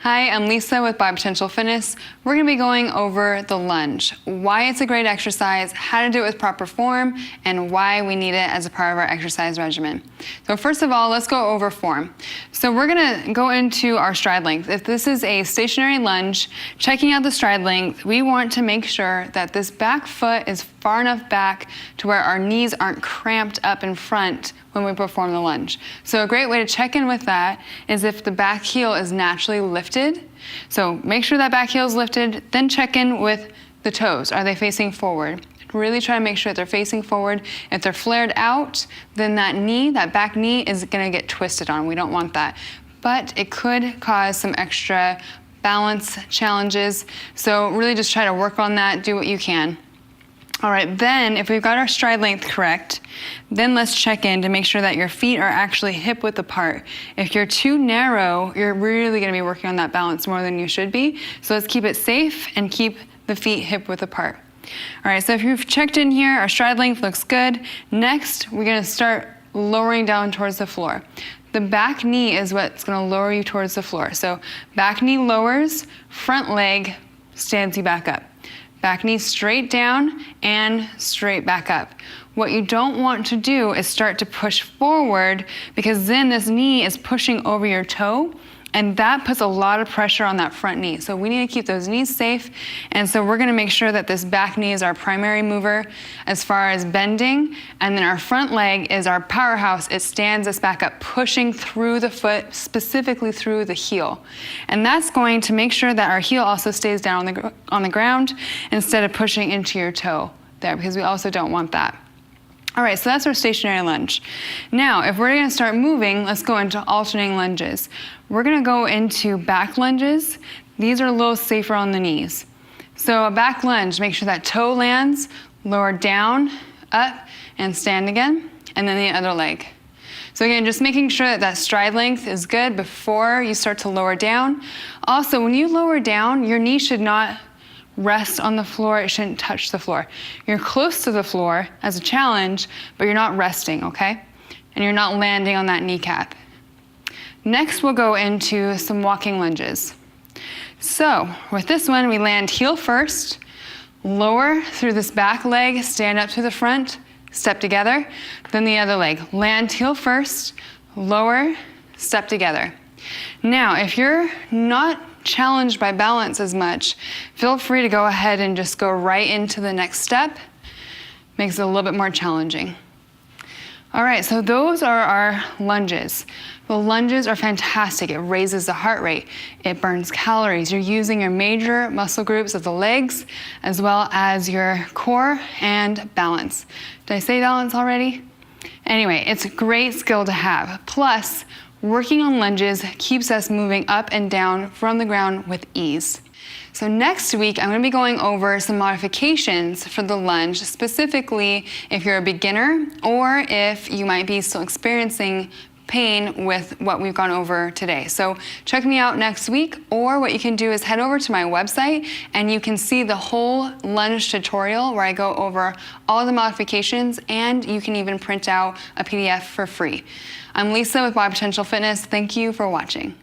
Hi, I'm Lisa with Potential Fitness. We're going to be going over the lunge, why it's a great exercise, how to do it with proper form, and why we need it as a part of our exercise regimen. So first of all, let's go over form. So we're going to go into our stride length. If this is a stationary lunge, checking out the stride length, we want to make sure that this back foot is far enough back to where our knees aren't cramped up in front when we perform the lunge. So a great way to check in with that is if the back heel is naturally lifted. So make sure that back heel is lifted, then check in with the toes. Are they facing forward? Really try to make sure that they're facing forward. If they're flared out, then that back knee is gonna get twisted on. We don't want that. But it could cause some extra balance challenges. So really just try to work on that, do what you can. All right, then if we've got our stride length correct, then let's check in to make sure that your feet are actually hip width apart. If you're too narrow, you're really gonna be working on that balance more than you should be. So let's keep it safe and keep the feet hip width apart. All right, so if you've checked in here, our stride length looks good. Next, we're gonna start lowering down towards the floor. The back knee is what's gonna lower you towards the floor. So back knee lowers, front leg stands you back up. Back knee straight down and straight back up. What you don't want to do is start to push forward, because then this knee is pushing over your toe, and that puts a lot of pressure on that front knee. So we need to keep those knees safe, and so we're gonna make sure that this back knee is our primary mover as far as bending, and then our front leg is our powerhouse. It stands us back up, pushing through the foot, specifically through the heel. And that's going to make sure that our heel also stays down on the ground instead of pushing into your toe there, because we also don't want that. All right, so that's our stationary lunge. Now, if we're gonna start moving, let's go into alternating lunges. We're gonna go into back lunges. These are a little safer on the knees. So a back lunge, make sure that toe lands, lower down, up, and stand again, and then the other leg. So again, just making sure that that stride length is good before you start to lower down. Also, when you lower down, your knee should not rest on the floor, it shouldn't touch the floor. You're close to the floor as a challenge, but you're not resting, okay? And you're not landing on that kneecap. Next, we'll go into some walking lunges. So with this one, we land heel first, lower through this back leg, stand up to the front, step together, then the other leg. Land heel first, lower, step together. Now, if you're not challenged by balance as much, feel free to go ahead and just go right into the next step. Makes it a little bit more challenging. All right, so those are our lunges. The lunges are fantastic. It raises the heart rate. It burns calories. You're using your major muscle groups of the legs as well as your core and balance. Did I say balance already? Anyway, it's a great skill to have. Plus, working on lunges keeps us moving up and down from the ground with ease. So next week, I'm gonna be going over some modifications for the lunge, specifically if you're a beginner or if you might be still experiencing pain with what we've gone over today. So check me out next week, or what you can do is head over to my website and you can see the whole lunge tutorial where I go over all the modifications, and you can even print out a PDF for free. I'm Lisa with Potential Fitness. Thank you for watching.